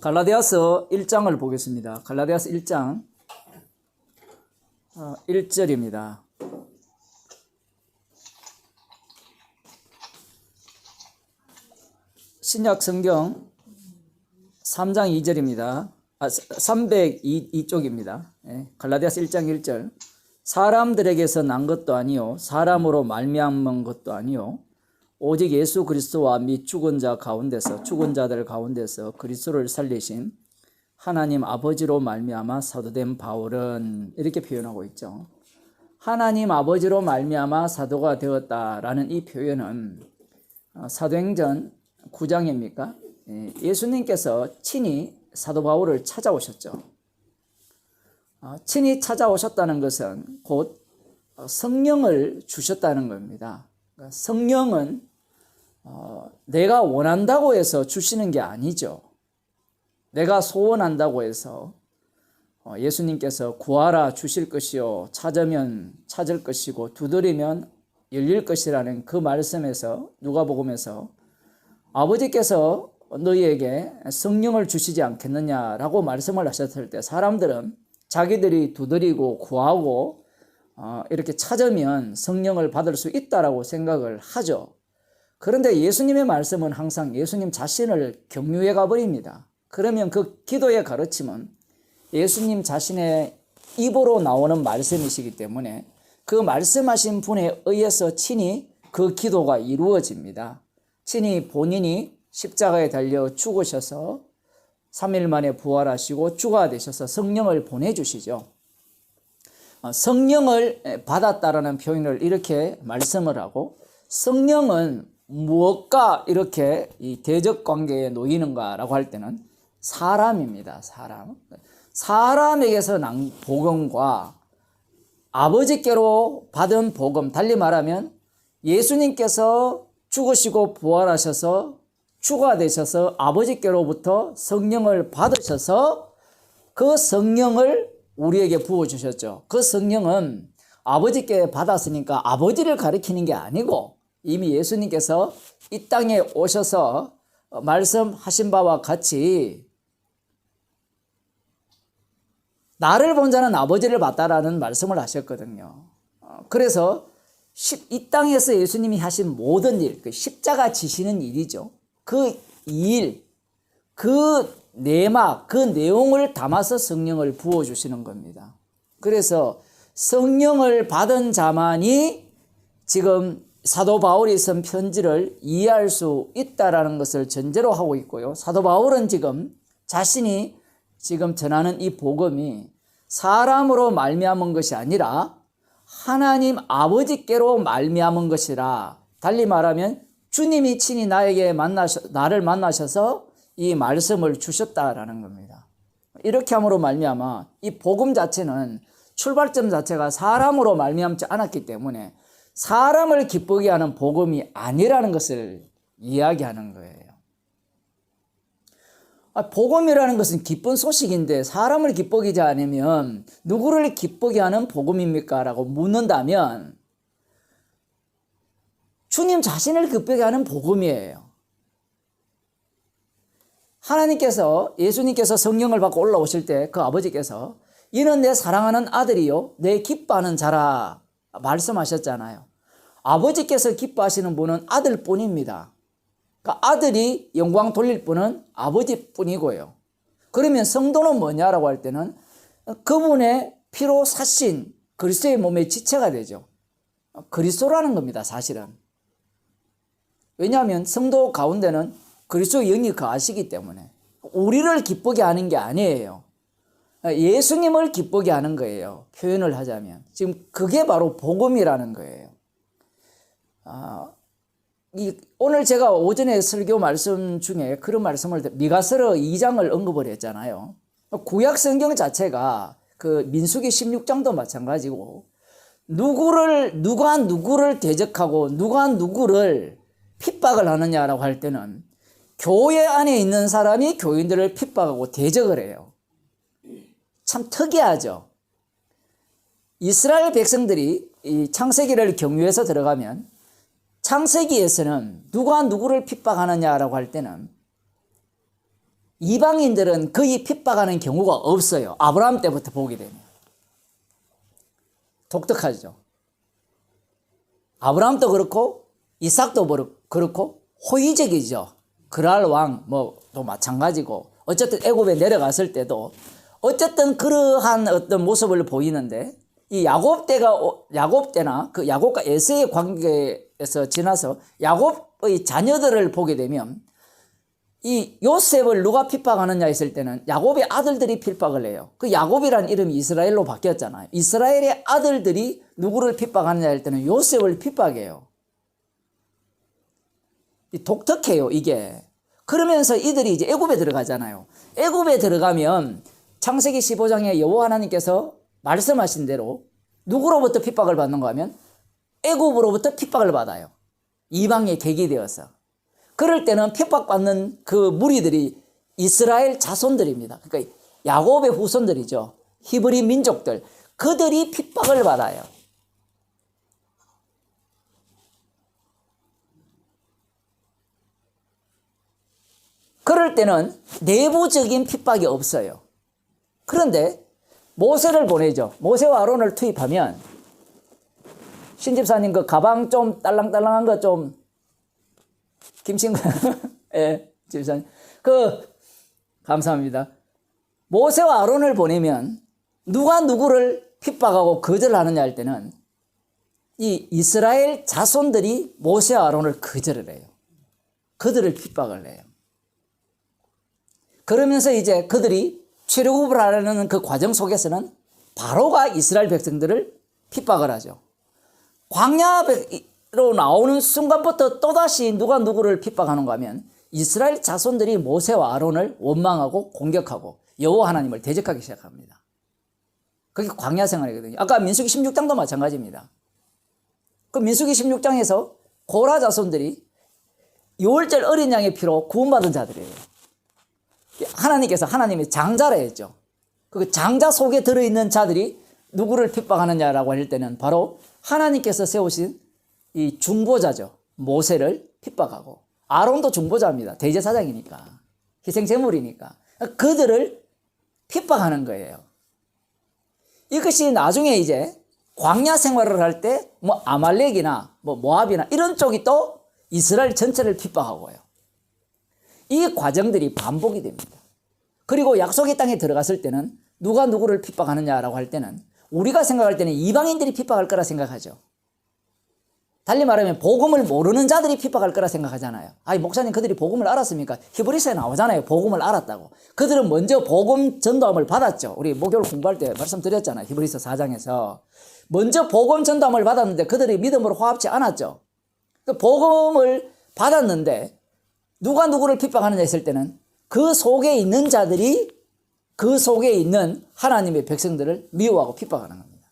갈라디아서 1장을 보겠습니다. 갈라디아서 1장 1절입니다. 신약 성경 3장 2절입니다. 302쪽입니다. 갈라디아서 1장 1절. 사람들에게서 난 것도 아니요 사람으로 말미암은 것도 아니요 오직 예수 그리스도와 및 죽은 자들 가운데서 그리스도를 살리신 하나님 아버지로 말미암아 사도된 바울은, 이렇게 표현하고 있죠. 하나님 아버지로 말미암아 사도가 되었다라는 이 표현은 사도행전 9장입니까? 예수님께서 친히 사도 바울을 찾아오셨죠. 친히 찾아오셨다는 것은 곧 성령을 주셨다는 겁니다. 성령은 내가 원한다고 해서 주시는 게 아니죠. 내가 소원한다고 해서 예수님께서 구하라 주실 것이요 찾으면 찾을 것이고 두드리면 열릴 것이라는 그 말씀에서, 누가복음에서 아버지께서 너희에게 성령을 주시지 않겠느냐라고 말씀을 하셨을 때 사람들은 자기들이 두드리고 구하고 이렇게 찾으면 성령을 받을 수 있다라고 생각을 하죠. 그런데 예수님의 말씀은 항상 예수님 자신을 경유해 가버립니다. 그러면 그 기도의 가르침은 예수님 자신의 입으로 나오는 말씀이시기 때문에 그 말씀하신 분에 의해서 친히 그 기도가 이루어집니다. 친히 본인이 십자가에 달려 죽으셔서 3일 만에 부활하시고 주가 되셔서 성령을 보내주시죠. 성령을 받았다라는 표현을 이렇게 말씀을 하고, 성령은 무엇과 이렇게 이 대적 관계에 놓이는가라고 할 때는 사람입니다. 사람에게서 난 복음과 아버지께로 받은 복음, 달리 말하면 예수님께서 죽으시고 부활하셔서 주가 되셔서 아버지께로부터 성령을 받으셔서 그 성령을 우리에게 부어주셨죠. 그 성령은 아버지께 받았으니까 아버지를 가리키는 게 아니고 이미 예수님께서 이 땅에 오셔서 말씀하신 바와 같이 나를 본 자는 아버지를 봤다라는 말씀을 하셨거든요. 그래서 이 땅에서 예수님이 하신 모든 일, 그 십자가 지시는 일이죠. 그 일, 그 내막, 그 내용을 담아서 성령을 부어주시는 겁니다. 그래서 성령을 받은 자만이 지금 사도 바울이 쓴 편지를 이해할 수 있다라는 것을 전제로 하고 있고요. 사도 바울은 지금 자신이 지금 전하는 이 복음이 사람으로 말미암은 것이 아니라 하나님 아버지께로 말미암은 것이라, 달리 말하면 주님이 친히 나를 만나셔서 이 말씀을 주셨다라는 겁니다. 이렇게 함으로 말미암아 이 복음 자체는 출발점 자체가 사람으로 말미암지 않았기 때문에 사람을 기쁘게 하는 복음이 아니라는 것을 이야기하는 거예요. 복음이라는 것은 기쁜 소식인데 사람을 기쁘게 하지 않으면 누구를 기쁘게 하는 복음입니까? 라고 묻는다면 주님 자신을 기쁘게 하는 복음이에요. 하나님께서, 예수님께서 성령을 받고 올라오실 때 그 아버지께서 이는 내 사랑하는 아들이요 내 기뻐하는 자라 말씀하셨잖아요. 아버지께서 기뻐하시는 분은 아들뿐입니다. 그러니까 아들이 영광 돌릴 분은 아버지뿐이고요. 그러면 성도는 뭐냐라고 할 때는 그분의 피로 사신 그리스도의 몸의 지체가 되죠. 그리스도라는 겁니다, 사실은. 왜냐하면 성도 가운데는 그리스도의 영이 거하시기 때문에 우리를 기쁘게 하는 게 아니에요. 예수님을 기쁘게 하는 거예요. 표현을 하자면. 지금 그게 바로 복음이라는 거예요. 오늘 제가 오전에 설교 말씀 중에 그런 말씀을, 미가서러 2장을 언급을 했잖아요. 구약 성경 자체가 그 민수기 16장도 마찬가지고 누가 누구를 대적하고 누가 누구를 핍박을 하느냐라고 할 때는 교회 안에 있는 사람이 교인들을 핍박하고 대적을 해요. 참 특이하죠. 이스라엘 백성들이 이 창세기를 경유해서 들어가면 창세기에서는 누가 누구를 핍박하느냐라고 할 때는 이방인들은 거의 핍박하는 경우가 없어요. 아브라함 때부터 보게 되면. 독특하죠. 아브라함도 그렇고 이삭도 그렇고 호의적이죠. 그랄 왕 또 마찬가지고 어쨌든 애굽에 내려갔을 때도 어쨌든 그러한 어떤 모습을 보이는데 이 야곱 때나 그 야곱과 에서의 관계에서 지나서 야곱의 자녀들을 보게 되면 이 요셉을 누가 핍박하느냐 했을 때는 야곱의 아들들이 핍박을 해요. 그 야곱이라는 이름이 이스라엘로 바뀌었잖아요. 이스라엘의 아들들이 누구를 핍박하느냐 할 때는 요셉을 핍박해요. 독특해요, 이게. 그러면서 이들이 이제 애굽에 들어가잖아요. 애굽에 들어가면 창세기 15장에 여호와 하나님께서 말씀하신 대로 누구로부터 핍박을 받는가 하면 애굽으로부터 핍박을 받아요. 이방의 객이 되어서. 그럴 때는 핍박받는 그 무리들이 이스라엘 자손들입니다. 그러니까 야곱의 후손들이죠. 히브리 민족들. 그들이 핍박을 받아요. 그럴 때는 내부적인 핍박이 없어요. 그런데 모세를 보내죠. 모세와 아론을 투입하면 신집사님 그 가방 좀 딸랑딸랑한 거 좀 김신구 예, 집사님 감사합니다. 모세와 아론을 보내면 누가 누구를 핍박하고 거절하느냐 할 때는 이 이스라엘 자손들이 모세와 아론을 거절을 해요. 그들을 핍박을 해요. 그러면서 이제 그들이 출애굽을 하려는 그 과정 속에서는 바로가 이스라엘 백성들을 핍박을 하죠. 광야로 나오는 순간부터 또다시 누가 누구를 핍박하는가 하면 이스라엘 자손들이 모세와 아론을 원망하고 공격하고 여호와 하나님을 대적하기 시작합니다. 그게 광야 생활이거든요. 아까 민수기 16장도 마찬가지입니다. 그 민수기 16장에서 고라 자손들이 유월절 어린 양의 피로 구원받은 자들이에요. 하나님께서 하나님의 장자라 했죠. 그 장자 속에 들어있는 자들이 누구를 핍박하느냐라고 할 때는 바로 하나님께서 세우신 이 중보자죠. 모세를 핍박하고 아론도 중보자입니다. 대제사장이니까 희생제물이니까 그들을 핍박하는 거예요. 이것이 나중에 이제 광야 생활을 할 때 뭐 아말렉이나 뭐 모압이나 이런 쪽이 또 이스라엘 전체를 핍박하고요. 이 과정들이 반복이 됩니다. 그리고 약속의 땅에 들어갔을 때는 누가 누구를 핍박하느냐라고 할 때는 우리가 생각할 때는 이방인들이 핍박할 거라 생각하죠. 달리 말하면 복음을 모르는 자들이 핍박할 거라 생각하잖아요. 아니 목사님 그들이 복음을 알았습니까? 히브리서에 나오잖아요. 복음을 알았다고. 그들은 먼저 복음 전도함을 받았죠. 우리 목요일 공부할 때 말씀드렸잖아요. 히브리서 4장에서. 먼저 복음 전도함을 받았는데 그들이 믿음으로 화합치 않았죠. 그 복음을 받았는데 누가 누구를 핍박하느냐 했을 때는 그 속에 있는 자들이 그 속에 있는 하나님의 백성들을 미워하고 핍박하는 겁니다.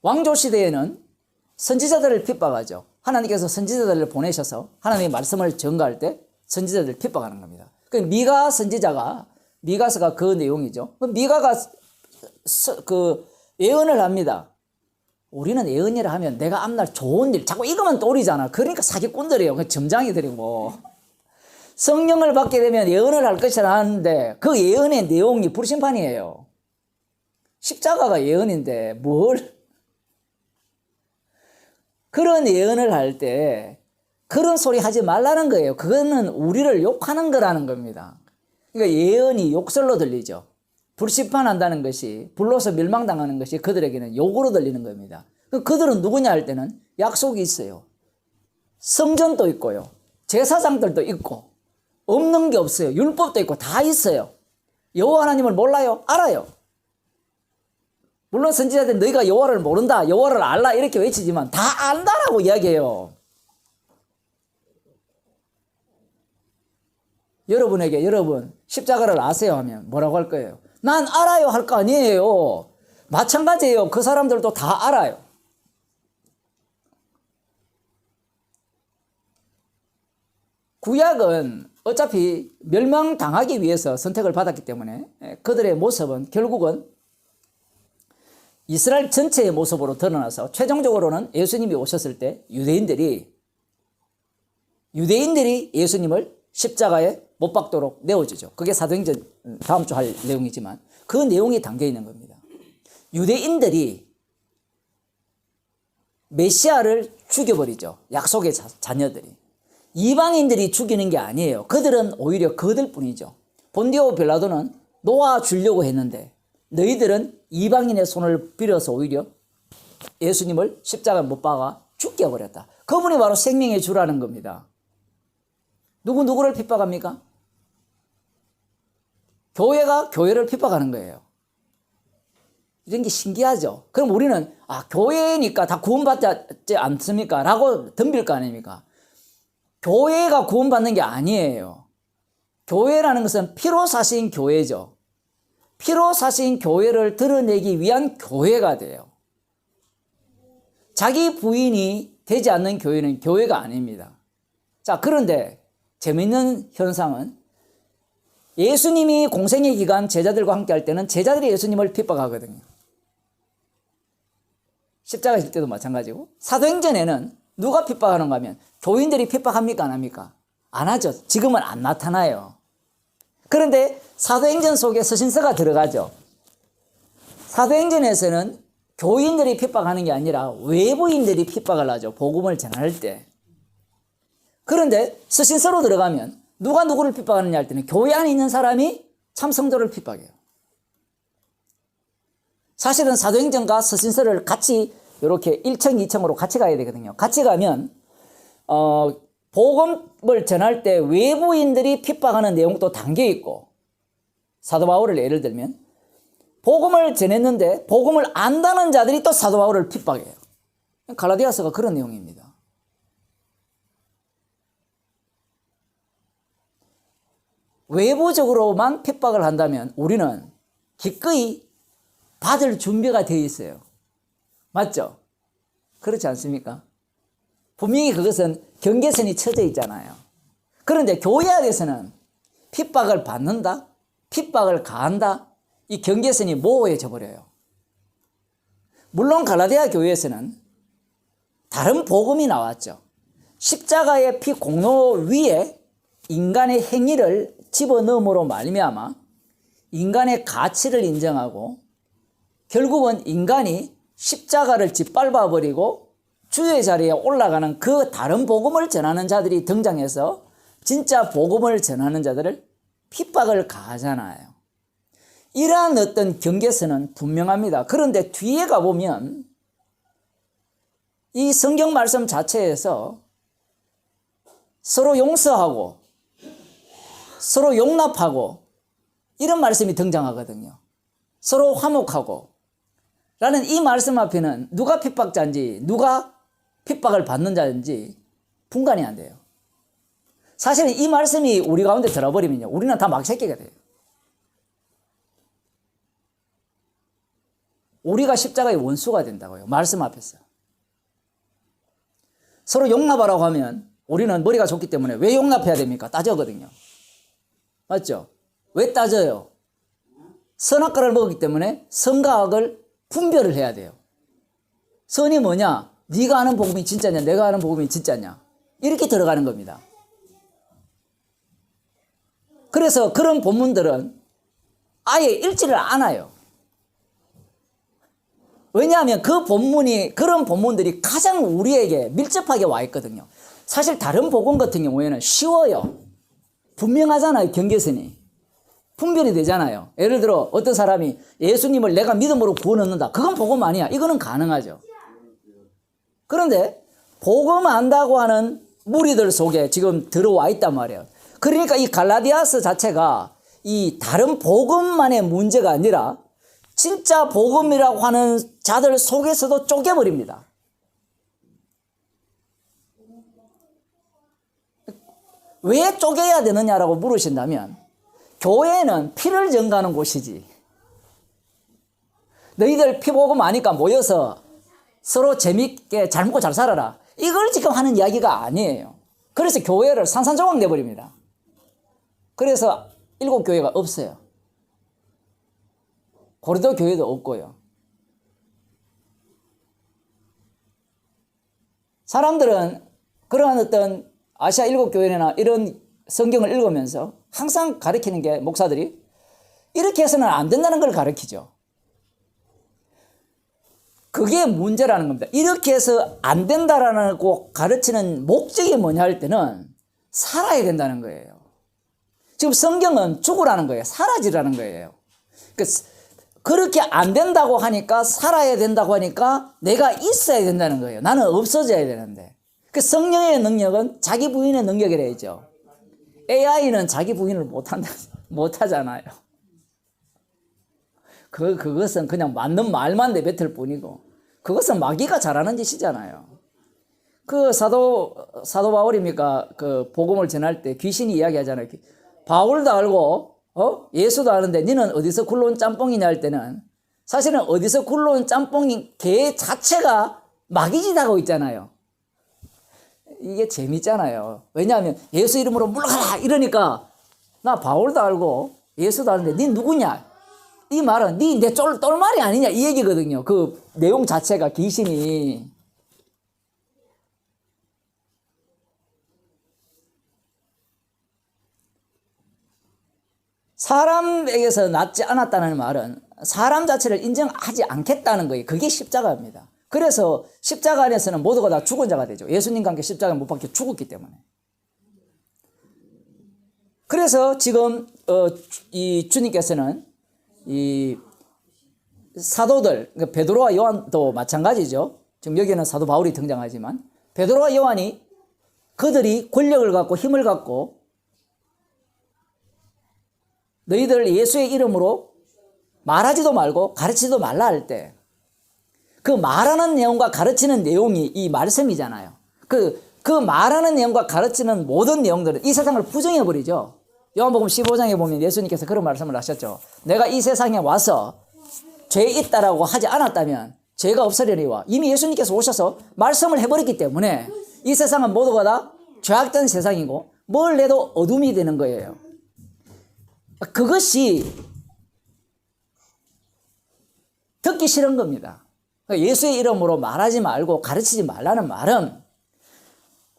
왕조 시대에는 선지자들을 핍박하죠. 하나님께서 선지자들을 보내셔서 하나님의 말씀을 전가할 때 선지자들을 핍박하는 겁니다. 그 미가 선지자가 미가서가 그 내용이죠. 미가가 그 예언을 합니다. 우리는 예언이라 하면 내가 앞날 좋은 일 자꾸 이것만 떠오르잖아. 그러니까 사기꾼들이에요. 점장이들이고 성령을 받게 되면 예언을 할 것이라 하는데 그 예언의 내용이 불심판이에요. 십자가가 예언인데 뭘 그런 예언을 할 때 그런 소리 하지 말라는 거예요. 그거는 우리를 욕하는 거라는 겁니다. 그러니까 예언이 욕설로 들리죠. 불심판한다는 것이 불로서 멸망당하는 것이 그들에게는 욕으로 들리는 겁니다. 그들은 누구냐 할 때는 약속이 있어요. 성전도 있고요. 제사장들도 있고 없는 게 없어요. 율법도 있고 다 있어요. 여호와 하나님을 몰라요? 알아요. 물론 선지자들 너희가 여호와를 모른다, 여호와를 알라 이렇게 외치지만 다 안다라고 이야기해요. 여러분에게 여러분 십자가를 아세요 하면 뭐라고 할 거예요? 난 알아요 할 거 아니에요. 마찬가지예요. 그 사람들도 다 알아요. 구약은 어차피 멸망당하기 위해서 선택을 받았기 때문에 그들의 모습은 결국은 이스라엘 전체의 모습으로 드러나서 최종적으로는 예수님이 오셨을 때 유대인들이 유대인들이 예수님을 십자가에 못 박도록 내어주죠. 그게 사도행전 다음 주 할 내용이지만 그 내용이 담겨 있는 겁니다. 유대인들이 메시아를 죽여버리죠. 약속의 자녀들이. 이방인들이 죽이는 게 아니에요. 그들은 오히려 거들 뿐이죠. 본디오 빌라도는 놓아주려고 했는데 너희들은 이방인의 손을 빌어서 오히려 예수님을 십자가에 못 박아 죽게 해버렸다. 그분이 바로 생명의 주라는 겁니다. 누구를 핍박합니까? 교회가 교회를 핍박하는 거예요. 이런 게 신기하죠. 그럼 우리는 교회니까 다 구원받지 않습니까? 라고 덤빌 거 아닙니까? 교회가 구원받는 게 아니에요. 교회라는 것은 피로 사신 교회죠. 피로 사신 교회를 드러내기 위한 교회가 돼요. 자기 부인이 되지 않는 교회는 교회가 아닙니다. 자, 그런데 재미있는 현상은 예수님이 공생의 기간 제자들과 함께 할 때는 제자들이 예수님을 핍박하거든요. 십자가 질 때도 마찬가지고 사도행전에는 누가 핍박하는가 하면 교인들이 핍박합니까? 안 합니까? 안 하죠. 지금은 안 나타나요. 그런데 사도행전 속에 서신서가 들어가죠. 사도행전에서는 교인들이 핍박하는 게 아니라 외부인들이 핍박을 하죠. 복음을 전할 때. 그런데 서신서로 들어가면 누가 누구를 핍박하느냐 할 때는 교회 안에 있는 사람이 참 성도를 핍박해요. 사실은 사도행전과 서신서를 같이 이렇게 1층, 2층으로 같이 가야 되거든요. 같이 가면 복음을 전할 때 외부인들이 핍박하는 내용도 담겨 있고 사도 바울을 예를 들면 복음을 전했는데 복음을 안다는 자들이 또 사도 바울을 핍박해요. 갈라디아서가 그런 내용입니다. 외부적으로만 핍박을 한다면 우리는 기꺼이 받을 준비가 되어 있어요. 맞죠? 그렇지 않습니까? 분명히 그것은 경계선이 쳐져 있잖아요. 그런데 교회 안에서는 핍박을 받는다, 핍박을 가한다, 이 경계선이 모호해져 버려요. 물론 갈라디아 교회에서는 다른 복음이 나왔죠. 십자가의 피 공로 위에 인간의 행위를 집어넣음으로 말미암아 인간의 가치를 인정하고 결국은 인간이 십자가를 짓밟아 버리고 주의 자리에 올라가는 그 다른 복음을 전하는 자들이 등장해서 진짜 복음을 전하는 자들을 핍박을 가하잖아요. 이러한 어떤 경계선은 분명합니다. 그런데 뒤에 가보면 이 성경 말씀 자체에서 서로 용서하고 서로 용납하고 이런 말씀이 등장하거든요. 서로 화목하고 라는 이 말씀 앞에는 누가 핍박자인지 누가 핍박을 받는 자인지 분간이 안 돼요. 사실은 이 말씀이 우리 가운데 들어버리면요 우리는 다 막새끼가 돼요. 우리가 십자가의 원수가 된다고요. 말씀 앞에서. 서로 용납하라고 하면 우리는 머리가 좋기 때문에 왜 용납해야 됩니까? 따져거든요. 맞죠? 왜 따져요? 선악과를 먹었기 때문에 선과 악을 분별을 해야 돼요. 선이 뭐냐? 네가 아는 복음이 진짜냐? 내가 아는 복음이 진짜냐? 이렇게 들어가는 겁니다. 그래서 그런 본문들은 아예 읽지를 않아요. 왜냐하면 그 본문이, 그런 본문들이 가장 우리에게 밀접하게 와 있거든요. 사실 다른 복음 같은 경우에는 쉬워요. 분명하잖아요, 경계선이. 분별이 되잖아요. 예를 들어 어떤 사람이 예수님을 내가 믿음으로 구원 얻는다. 그건 복음 아니야. 이거는 가능하죠. 그런데 복음 안다고 하는 무리들 속에 지금 들어와 있단 말이에요. 그러니까 이 갈라디아서 자체가 이 다른 복음만의 문제가 아니라 진짜 복음이라고 하는 자들 속에서도 쪼개버립니다. 왜 쪼개야 되느냐라고 물으신다면 교회는 피를 증가하는 곳이지. 너희들 피복음 아니까 모여서 서로 재밌게 잘 먹고 잘 살아라. 이걸 지금 하는 이야기가 아니에요. 그래서 교회를 산산조각 내버립니다. 그래서 7교회가 없어요. 고린도 교회도 없고요. 사람들은 그러한 어떤 아시아 7교회나 이런 성경을 읽으면서 항상 가르치는 게 목사들이 이렇게 해서는 안 된다는 걸 가르치죠. 그게 문제라는 겁니다. 이렇게 해서 안 된다라고 가르치는 목적이 뭐냐 할 때는 살아야 된다는 거예요. 지금 성경은 죽으라는 거예요. 사라지라는 거예요. 그렇게 안 된다고 하니까, 살아야 된다고 하니까 내가 있어야 된다는 거예요. 나는 없어져야 되는데. 성령의 능력은 자기 부인의 능력이라 했죠. AI는 자기 부인을 못하잖아요. 그것은 그냥 맞는 말만 내뱉을 뿐이고, 그것은 마귀가 잘하는 짓이잖아요. 사도 바울입니까? 복음을 전할 때 귀신이 이야기하잖아요. 바울도 알고, 예수도 아는데 니는 어디서 굴러온 짬뽕이냐 할 때는 사실은 어디서 굴러온 짬뽕이 걔 자체가 마귀짓 하고 있잖아요. 이게 재밌잖아요. 왜냐하면 예수 이름으로 물러가라 이러니까 나 바울도 알고 예수도 아는데 니 누구냐? 이 말은 니 내 똘말이 아니냐 이 얘기거든요. 그 내용 자체가 귀신이. 사람에게서 낫지 않았다는 말은 사람 자체를 인정하지 않겠다는 거예요. 그게 십자가입니다. 그래서 십자가 안에서는 모두가 다 죽은 자가 되죠. 예수님과 함께 십자가에 못 박혀 죽었기 때문에. 그래서 지금 이 주님께서는 이 사도들, 그러니까 베드로와 요한도 마찬가지죠. 지금 여기는 사도 바울이 등장하지만 베드로와 요한이 그들이 권력을 갖고 힘을 갖고 너희들 예수의 이름으로 말하지도 말고 가르치지도 말라 할 때 그 말하는 내용과 가르치는 내용이 이 말씀이잖아요. 그 말하는 내용과 가르치는 모든 내용들은 이 세상을 부정해버리죠. 요한복음 15장에 보면 예수님께서 그런 말씀을 하셨죠. 내가 이 세상에 와서 죄 있다라고 하지 않았다면 죄가 없으려니와 이미 예수님께서 오셔서 말씀을 해버렸기 때문에 이 세상은 모두가 다 죄악된 세상이고 뭘 해도 어둠이 되는 거예요. 그것이 듣기 싫은 겁니다. 예수의 이름으로 말하지 말고 가르치지 말라는 말은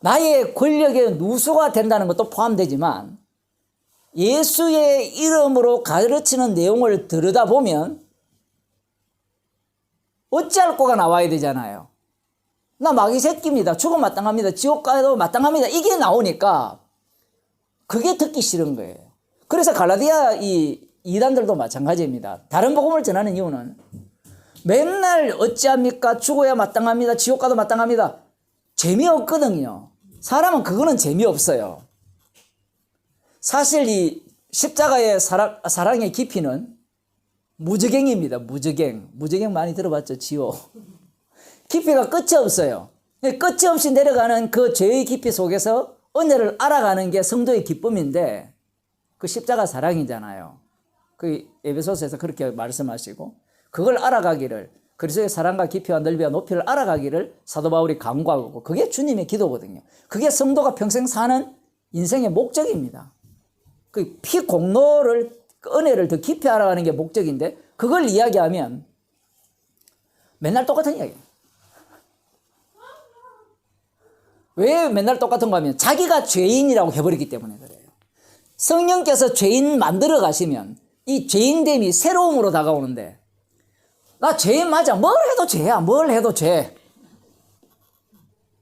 나의 권력의 누수가 된다는 것도 포함되지만 예수의 이름으로 가르치는 내용을 들여다보면 어찌할 거가 나와야 되잖아요. 나 마귀 새끼입니다. 죽음 마땅합니다. 지옥 가도 마땅합니다. 이게 나오니까 그게 듣기 싫은 거예요. 그래서 갈라디아 이 이단들도 마찬가지입니다. 다른 복음을 전하는 이유는 맨날 어찌합니까? 죽어야 마땅합니다. 지옥 가도 마땅합니다. 재미없거든요. 사람은 그거는 재미없어요. 사실 이 십자가의 사랑의 깊이는 무저갱입니다. 무저갱 많이 들어봤죠? 지옥. 깊이가 끝이 없어요. 끝이 없이 내려가는 그 죄의 깊이 속에서 은혜를 알아가는 게 성도의 기쁨인데 그 십자가 사랑이잖아요. 그 에베소서에서 그렇게 말씀하시고 그걸 알아가기를, 그리스도의 사랑과 깊이와 넓이와 높이를 알아가기를 사도 바울이 간구하고, 그게 주님의 기도거든요. 그게 성도가 평생 사는 인생의 목적입니다. 그 피공로를, 은혜를 더 깊이 알아가는 게 목적인데 그걸 이야기하면 맨날 똑같은 이야기예요. 왜 맨날 똑같은 거 하면 자기가 죄인이라고 해버리기 때문에 그래요. 성령께서 죄인 만들어 가시면 이 죄인됨이 새로움으로 다가오는데 나 죄인 맞아. 뭘 해도 죄야. 뭘 해도 죄.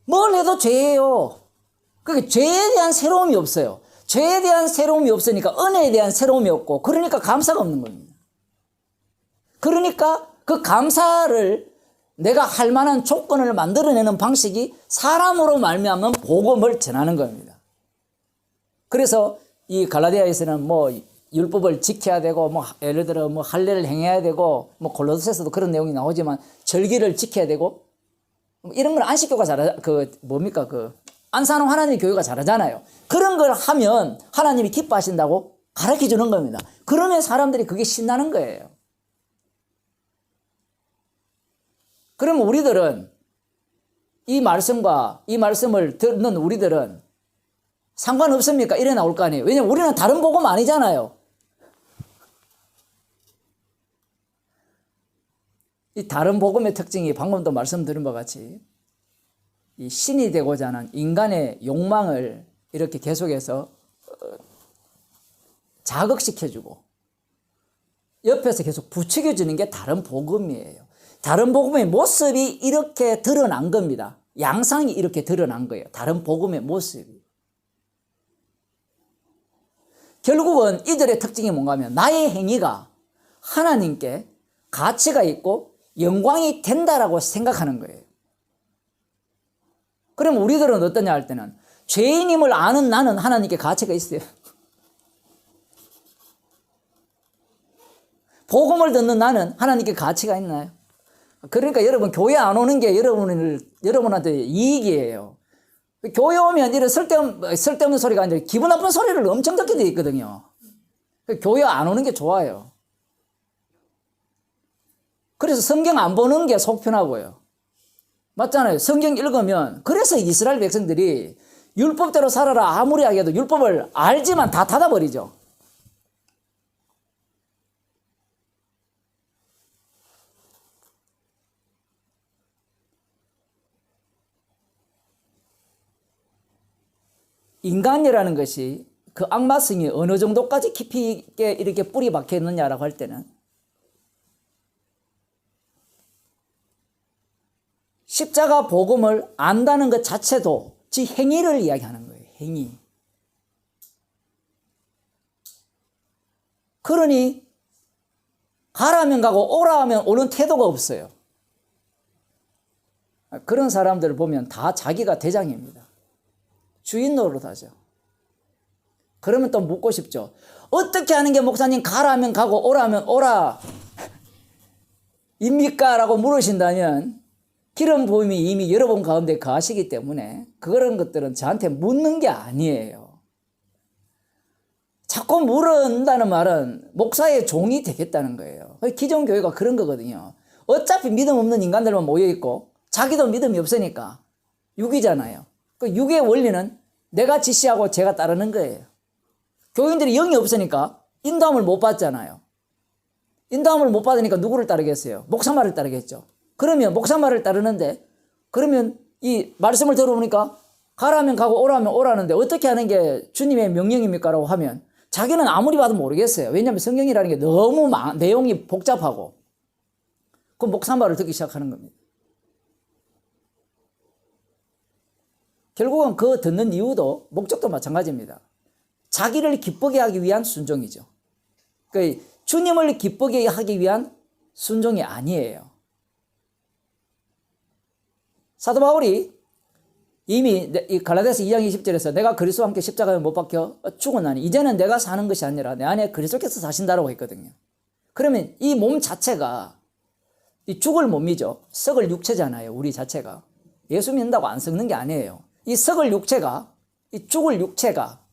뭘 해도 죄예요. 그러니까 죄에 대한 새로움이 없어요. 죄에 대한 새로움이 없으니까 은혜에 대한 새로움이 없고 그러니까 감사가 없는 겁니다. 그러니까 그 감사를 내가 할 만한 조건을 만들어내는 방식이 사람으로 말미암은 복음을 전하는 겁니다. 그래서 이 갈라디아에서는 뭐 율법을 지켜야 되고 뭐 예를 들어 뭐 할례를 행해야 되고 뭐 골로새서도 그런 내용이 나오지만 절기를 지켜야 되고 이런 걸 안식교가 안산홍 하나님 교회가 잘하잖아요. 그런 걸 하면 하나님이 기뻐하신다고 가르쳐 주는 겁니다. 그러면 사람들이 그게 신나는 거예요. 그러면 우리들은 이 말씀과 이 말씀을 듣는 우리들은 상관없습니까? 이래 나올 거 아니에요. 왜냐면 우리는 다른 복음 아니잖아요. 이 다른 복음의 특징이 방금도 말씀드린 것 같이 이 신이 되고자 하는 인간의 욕망을 이렇게 계속해서 자극시켜주고 옆에서 계속 부추겨주는 게 다른 복음이에요. 다른 복음의 모습이 이렇게 드러난 겁니다. 양상이 이렇게 드러난 거예요. 다른 복음의 모습이. 결국은 이들의 특징이 뭔가 하면 나의 행위가 하나님께 가치가 있고 영광이 된다라고 생각하는 거예요. 그럼 우리들은 어떠냐 할 때는 죄인임을 아는 나는 하나님께 가치가 있어요. 복음을 듣는 나는 하나님께 가치가 있나요? 그러니까 여러분 교회 안 오는 게 여러분한테 이익이에요. 교회 오면 이런 쓸데없는 소리가 아니라 기분 나쁜 소리를 엄청 듣게 돼 있거든요. 교회 안 오는 게 좋아요. 그래서 성경 안 보는 게 속 편하고요. 맞잖아요. 성경 읽으면 그래서 이스라엘 백성들이 율법대로 살아라 아무리 하게도 율법을 알지만 다 닫아버리죠. 인간이라는 것이 그 악마성이 어느 정도까지 깊이 있게 이렇게 뿌리 박혀 있느냐라고 할 때는 십자가 복음을 안다는 것 자체도 지 행위를 이야기하는 거예요. 행위. 그러니 가라면 가고 오라면 오는 태도가 없어요. 그런 사람들을 보면 다 자기가 대장입니다. 주인 노릇하죠. 그러면 또 묻고 싶죠. 어떻게 하는 게 목사님 가라면 가고 오라면 오라 입니까? 라고 물으신다면 기름 부음이 이미 여러분 가운데 거하시기 때문에 그런 것들은 저한테 묻는 게 아니에요. 자꾸 물은다는 말은 목사의 종이 되겠다는 거예요. 기존 교회가 그런 거거든요. 어차피 믿음 없는 인간들만 모여있고 자기도 믿음이 없으니까 육이잖아요. 그 육의 원리는 내가 지시하고 제가 따르는 거예요. 교인들이 영이 없으니까 인도함을 못 받잖아요. 인도함을 못 받으니까 누구를 따르겠어요? 목사 말을 따르겠죠. 그러면 목사 말을 따르는데 그러면 이 말씀을 들어보니까 가라면 가고 오라면 오라는데 어떻게 하는 게 주님의 명령입니까? 라고 하면 자기는 아무리 봐도 모르겠어요. 왜냐하면 성경이라는 게 너무 내용이 복잡하고 그 목사 말을 듣기 시작하는 겁니다. 결국은 그 듣는 이유도 목적도 마찬가지입니다. 자기를 기쁘게 하기 위한 순종이죠. 그러니까 주님을 기쁘게 하기 위한 순종이 아니에요. 사도 바울이 이미 이 갈라디아서 2장 20절에서 내가 그리스도와 함께 십자가에 못 박혀 죽었나니 이제는 내가 사는 것이 아니라 내 안에 그리스도께서 사신다라고 했거든요. 그러면 이 몸 자체가 이 죽을 몸이죠. 썩을 육체잖아요. 우리 자체가. 예수 믿는다고 안 썩는 게 아니에요. 이 썩을 육체가, 이 죽을 육체가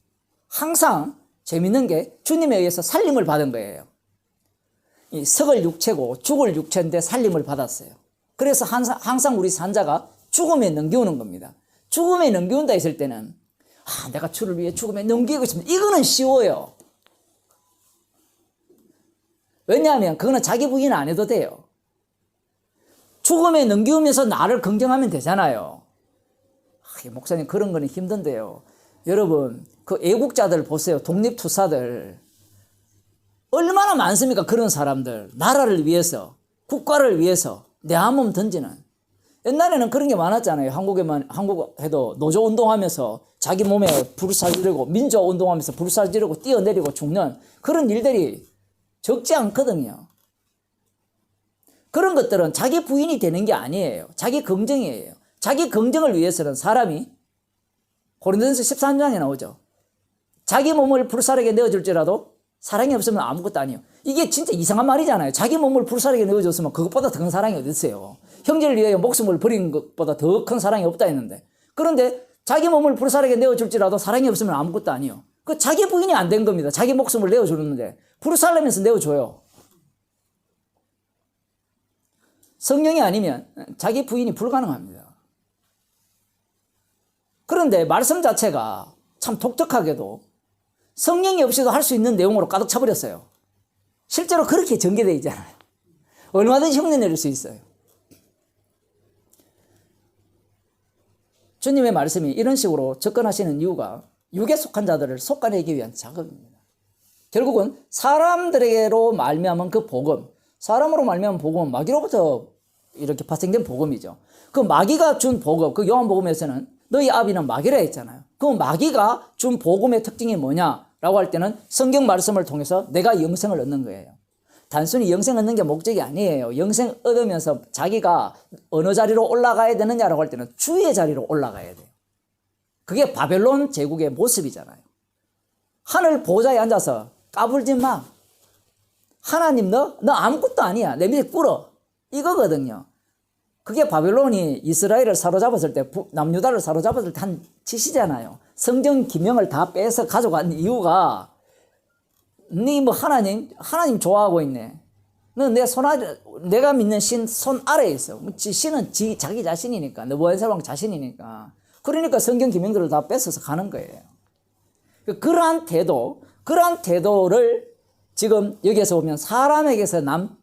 항상 재밌는 게 주님에 의해서 살림을 받은 거예요. 이 썩을 육체고 죽을 육체인데 살림을 받았어요. 그래서 항상 우리 산자가 죽음에 넘겨오는 겁니다. 죽음에 넘겨온다 했을 때는 내가 주를 위해 죽음에 넘기고 있습니다. 이거는 쉬워요. 왜냐하면 그거는 자기 부인 안 해도 돼요. 죽음에 넘기면서 나를 긍정하면 되잖아요. 목사님 그런 거는 힘든데요. 여러분 그 애국자들 보세요. 독립투사들 얼마나 많습니까? 그런 사람들 나라를 위해서 국가를 위해서 내 한 몸 던지는. 옛날에는 그런 게 많았잖아요. 한국에도 노조운동하면서 자기 몸에 불살 지르고 민주운동하면서 불살 지르고 뛰어내리고 죽는 그런 일들이 적지 않거든요. 그런 것들은 자기 부인이 되는 게 아니에요. 자기 긍정이에요. 자기 긍정을 위해서는 사람이 고린도전서 13장에 나오죠. 자기 몸을 불살에게 내어줄지라도 사랑이 없으면 아무것도 아니에요. 이게 진짜 이상한 말이잖아요. 자기 몸을 불살에게 내어줬으면 그것보다 더 큰 사랑이 어디 있어요. 형제를 위하여 목숨을 버린 것보다 더 큰 사랑이 없다 했는데 그런데 자기 몸을 불살에게 내어줄지라도 사랑이 없으면 아무것도 아니에요. 그 자기 부인이 안 된 겁니다. 자기 목숨을 내어주는데 불살내면서 내어줘요. 성령이 아니면 자기 부인이 불가능합니다. 그런데 말씀 자체가 참 독특하게도 성령이 없이도 할 수 있는 내용으로 가득 차버렸어요. 실제로 그렇게 전개되어 있잖아요. 얼마든지 흉내 내릴 수 있어요. 주님의 말씀이 이런 식으로 접근하시는 이유가 육에 속한 자들을 속아내기 위한 작업입니다. 결국은 사람들에게로 말미암은 그 복음, 사람으로 말미암은 복음은 마귀로부터 이렇게 발생된 복음이죠. 그 마귀가 준 복음, 그 요한복음에서는 너희 아비는 마귀라 했잖아요. 그 마귀가 준 복음의 특징이 뭐냐라고 할 때는 성경 말씀을 통해서 내가 영생을 얻는 거예요. 단순히 영생 얻는 게 목적이 아니에요. 영생 얻으면서 자기가 어느 자리로 올라가야 되느냐라고 할 때는 주의 자리로 올라가야 돼요. 그게 바벨론 제국의 모습이잖아요. 하늘 보좌에 앉아서 까불지 마. 하나님 너 아무것도 아니야. 내 밑에 꿇어. 이거거든요. 그게 바벨론이 이스라엘을 사로잡았을 때, 남유다를 사로잡았을 때 한 짓이잖아요. 성경 기명을 다 빼서 가져간 이유가 네 뭐 하나님 좋아하고 있네. 너 내가 믿는 신 손 아래에 있어. 신은 자기 자신이니까. 느부갓네살 자신이니까. 그러니까 성경 기명들을 다 뺏어서 가는 거예요. 그러한 태도를 지금 여기에서 보면 사람에게서 난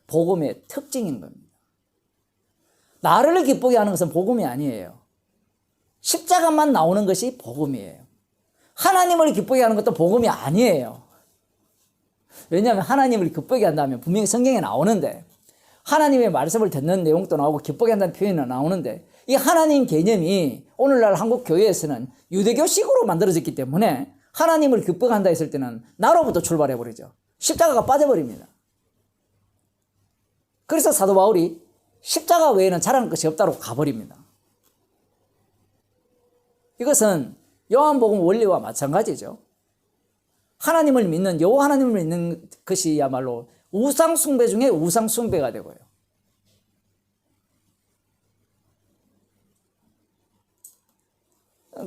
복음의 특징인 겁니다. 나를 기쁘게 하는 것은 복음이 아니에요. 십자가만 나오는 것이 복음이에요. 하나님을 기쁘게 하는 것도 복음이 아니에요. 왜냐하면 하나님을 기쁘게 한다면 분명히 성경에 나오는데, 하나님의 말씀을 듣는 내용도 나오고 기쁘게 한다는 표현이 나오는데, 이 하나님 개념이 오늘날 한국 교회에서는 유대교식으로 만들어졌기 때문에 하나님을 기쁘게 한다 했을 때는 나로부터 출발해버리죠. 십자가가 빠져버립니다. 그래서 사도 바울이 십자가 외에는 잘하는 것이 없다고 가버립니다. 이것은 요한복음 원리와 마찬가지죠. 하나님을 믿는, 여호와 하나님을 믿는 것이야말로 우상 숭배 중에 우상 숭배가 되고요.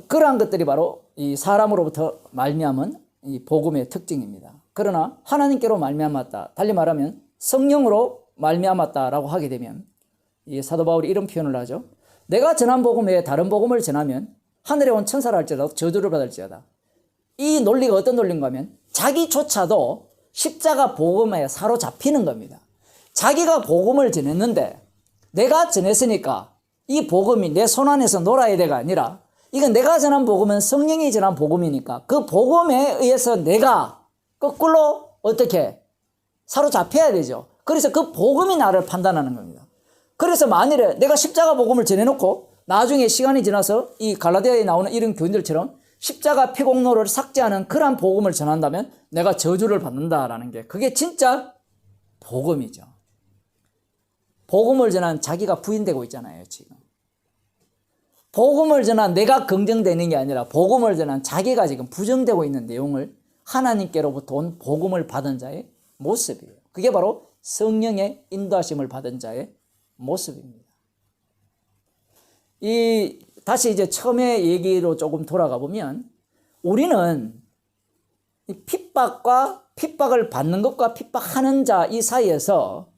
그러한 것들이 바로 이 사람으로부터 말미암은 이 복음의 특징입니다. 그러나 하나님께로 말미암았다, 달리 말하면 성령으로 말미암았다라고 하게 되면 이 사도 바울이 이런 표현을 하죠. 내가 전한 복음 외에 다른 복음을 전하면 하늘에 온 천사라 할지라도 저주를 받을지어다. 이 논리가 어떤 논리인가 하면 자기조차도 십자가 복음에 사로잡히는 겁니다. 자기가 복음을 전했는데 내가 전했으니까 이 복음이 내 손안에서 놀아야 돼가 아니라, 이건 내가 전한 복음은 성령이 전한 복음이니까 그 복음에 의해서 내가 거꾸로 어떻게 사로잡혀야 되죠. 그래서 그 복음이 나를 판단하는 겁니다. 그래서 만일에 내가 십자가 복음을 전해놓고 나중에 시간이 지나서 이 갈라디아에 나오는 이런 교인들처럼 십자가 피공로를 삭제하는 그런 복음을 전한다면 내가 저주를 받는다라는 게, 그게 진짜 복음이죠. 복음을 전한 자기가 부인되고 있잖아요, 지금. 복음을 전한 내가 긍정되는 게 아니라 복음을 전한 자기가 지금 부정되고 있는 내용을 하나님께로부터 온 복음을 받은 자의 모습이에요. 그게 바로 성령의 인도하심을 받은 자의 모습입니다. 다시 이제 처음에 얘기로 조금 돌아가 보면, 우리는 핍박을 받는 것과 핍박하는 자 이 사이에서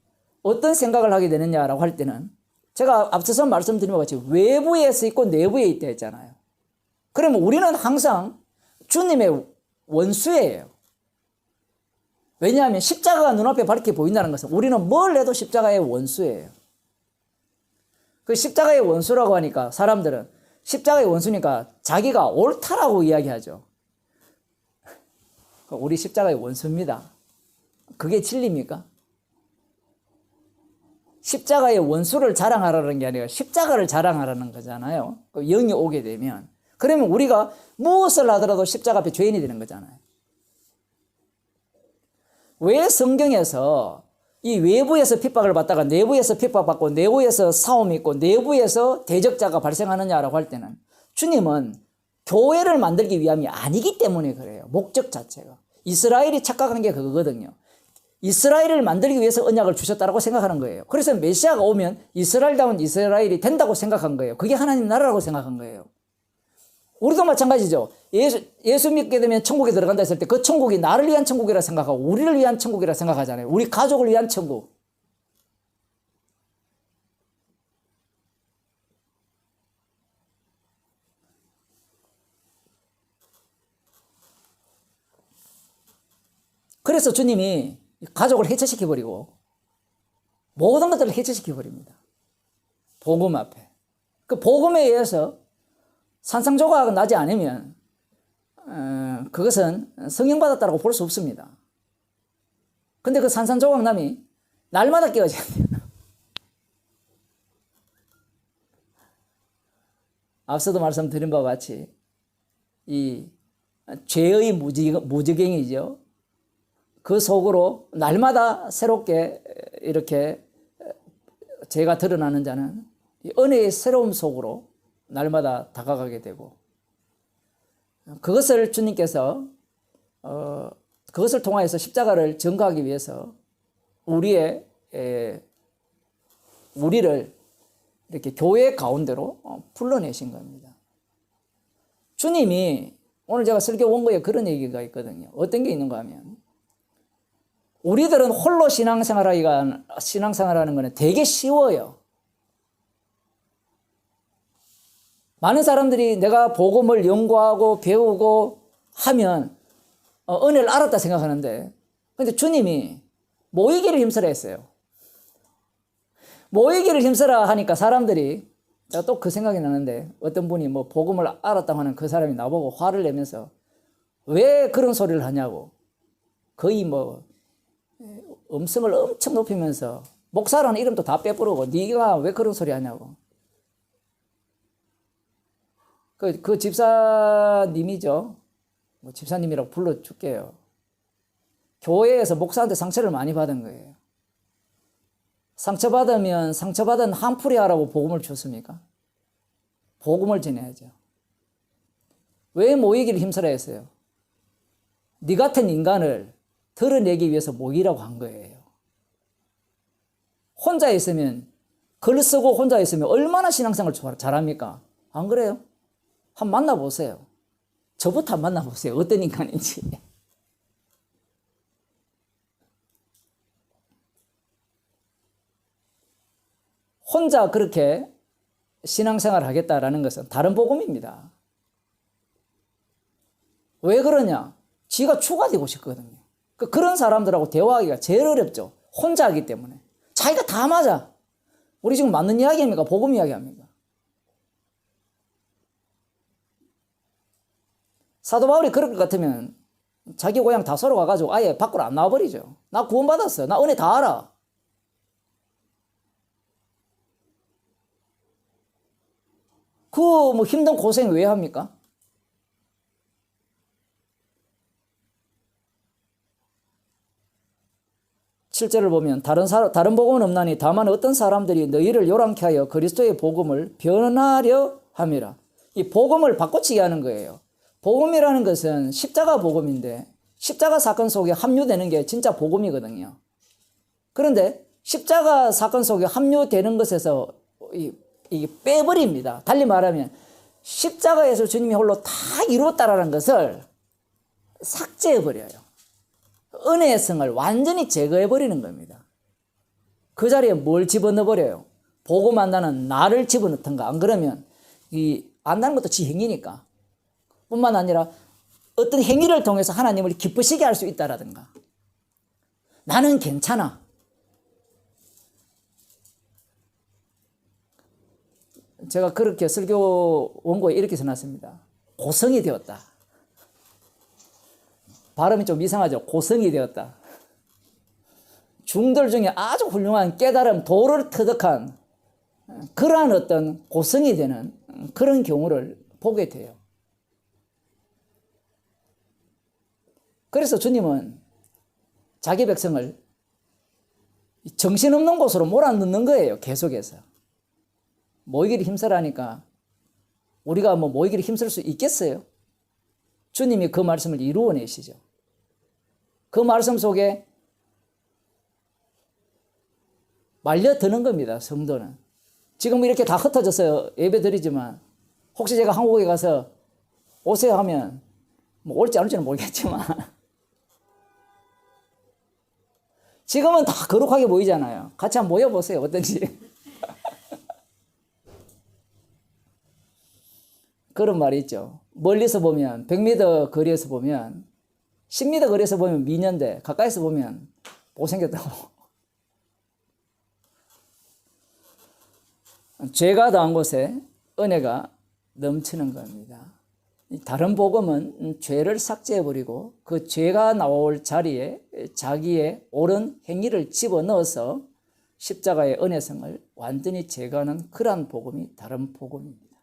어떤 생각을 하게 되느냐라고 할 때는, 제가 앞서서 말씀드린 것 같이 외부에서 있고 내부에 있다 했잖아요. 그러면 우리는 항상 주님의 원수예요. 왜냐하면 십자가가 눈앞에 밝게 보인다는 것은 우리는 뭘 해도 십자가의 원수예요. 그 십자가의 원수라고 하니까 사람들은 십자가의 원수니까 자기가 옳다라고 이야기하죠. 우리 십자가의 원수입니다. 그게 진리입니까? 십자가의 원수를 자랑하라는 게 아니라 십자가를 자랑하라는 거잖아요. 영이 오게 되면. 그러면 우리가 무엇을 하더라도 십자가 앞에 죄인이 되는 거잖아요. 왜 성경에서 이 외부에서 핍박을 받다가 내부에서 핍박받고 내부에서 싸움이 있고 내부에서 대적자가 발생하느냐라고 할 때는, 주님은 교회를 만들기 위함이 아니기 때문에 그래요. 목적 자체가. 이스라엘이 착각하는 게 그거거든요. 이스라엘을 만들기 위해서 언약을 주셨다고 생각하는 거예요. 그래서 메시아가 오면 이스라엘다운 이스라엘이 된다고 생각한 거예요. 그게 하나님 나라라고 생각한 거예요. 우리도 마찬가지죠. 예수 믿게 되면 천국에 들어간다 했을 때 그 천국이 나를 위한 천국이라 생각하고 우리를 위한 천국이라 생각하잖아요. 우리 가족을 위한 천국. 그래서 주님이 가족을 해체시켜버리고 모든 것들을 해체시켜버립니다. 복음 앞에. 그 복음에 의해서 산상조각이 나지 않으면 그것은 성령받았다고 볼 수 없습니다. 근데 그 산산조각남이 날마다 깨어져야 돼요. 앞서도 말씀드린 바와 같이 이 죄의 무지경이죠. 그 속으로 날마다 새롭게 이렇게 죄가 드러나는 자는 이 은혜의 새로움 속으로 날마다 다가가게 되고, 그것을 주님께서 그것을 통하여서 십자가를 전가하기 위해서 우리를 이렇게 교회 가운데로 불러내신 겁니다. 주님이 오늘 제가 설교 원고에 그런 얘기가 있거든요. 어떤 게 있는가 하면, 우리들은 홀로 신앙생활하는 것은 되게 쉬워요. 많은 사람들이 내가 복음을 연구하고 배우고 하면 은혜를 알았다 생각하는데, 근데 주님이 모이기를 힘쓰라 했어요. 모이기를 힘쓰라 하니까 사람들이, 제가 또 그 생각이 나는데, 어떤 분이 뭐 복음을 알았다고 하는 그 사람이 나보고 화를 내면서 왜 그런 소리를 하냐고, 거의 뭐 음성을 엄청 높이면서 목사라는 이름도 다 빼부르고 네가 왜 그런 소리 하냐고. 그 집사님이죠. 뭐 집사님이라고 불러줄게요. 교회에서 목사한테 상처를 많이 받은 거예요. 상처받으면 상처받은 한풀이 하라고 복음을 줬습니까? 복음을 전해야죠. 왜 모이기를 힘쓰라 했어요? 네 같은 인간을 드러내기 위해서 모이라고 한 거예요. 혼자 있으면, 글 쓰고 혼자 있으면 얼마나 신앙생활 잘합니까? 안 그래요? 한번 만나보세요. 저부터 한번 만나보세요. 어떤 인간인지. 혼자 그렇게 신앙생활을 하겠다라는 것은 다른 복음입니다. 왜 그러냐? 지가 주가 되고 싶거든요. 그런 사람들하고 대화하기가 제일 어렵죠. 혼자 하기 때문에. 자기가 다 맞아. 우리 지금 맞는 이야기 합니까? 복음 이야기 합니까? 사도 바울이 그럴 것 같으면 자기 고향 다소로 가가지고 아예 밖으로 안 나와버리죠. 나 구원받았어요. 나 은혜 다 알아. 그 뭐 힘든 고생 왜 합니까? 실제를 보면 다른 복음은 없나니 다만 어떤 사람들이 너희를 요란케 하여 그리스도의 복음을 변하려 함이라. 이 복음을 바꿔치기 하는 거예요. 복음이라는 것은 십자가 복음인데 십자가 사건 속에 합류되는 게 진짜 복음이거든요. 그런데 십자가 사건 속에 합류되는 것에서 이게 빼버립니다. 달리 말하면 십자가에서 주님이 홀로 다 이루었다라는 것을 삭제해버려요. 은혜의 성을 완전히 제거해버리는 겁니다. 그 자리에 뭘 집어넣어버려요? 복음 안다는 나를 집어넣던가. 안 그러면 안다는 것도 지 행위니까. 뿐만 아니라 어떤 행위를 통해서 하나님을 기쁘시게 할 수 있다라든가. 나는 괜찮아. 제가 그렇게 설교 원고에 이렇게 써놨습니다. 고성이 되었다. 발음이 좀 이상하죠? 고성이 되었다. 중들 중에 아주 훌륭한 깨달음, 도를 터득한 그러한 어떤 고성이 되는 그런 경우를 보게 돼요. 그래서 주님은 자기 백성을 정신없는 곳으로 몰아넣는 거예요. 계속해서. 모이기를 힘쓰라니까 우리가 뭐 모이기를 힘쓸 수 있겠어요? 주님이 그 말씀을 이루어내시죠. 그 말씀 속에 말려드는 겁니다. 성도는. 지금 이렇게 다 흩어져서 예배 드리지만 혹시 제가 한국에 가서 오세요 하면 뭐 올지 안 올지는 모르겠지만 지금은 다 거룩하게 보이잖아요. 같이 한번 모여보세요. 어떤지. 그런 말이 있죠. 멀리서 보면 100m 거리에서 보면 10m 거리에서 보면 미녀인데 가까이서 보면 못생겼다고. 죄가 더한 곳에 은혜가 넘치는 겁니다. 다른 복음은 죄를 삭제해버리고 그 죄가 나올 자리에 자기의 옳은 행위를 집어넣어서 십자가의 은혜성을 완전히 제거하는 그러한 복음이 다른 복음입니다.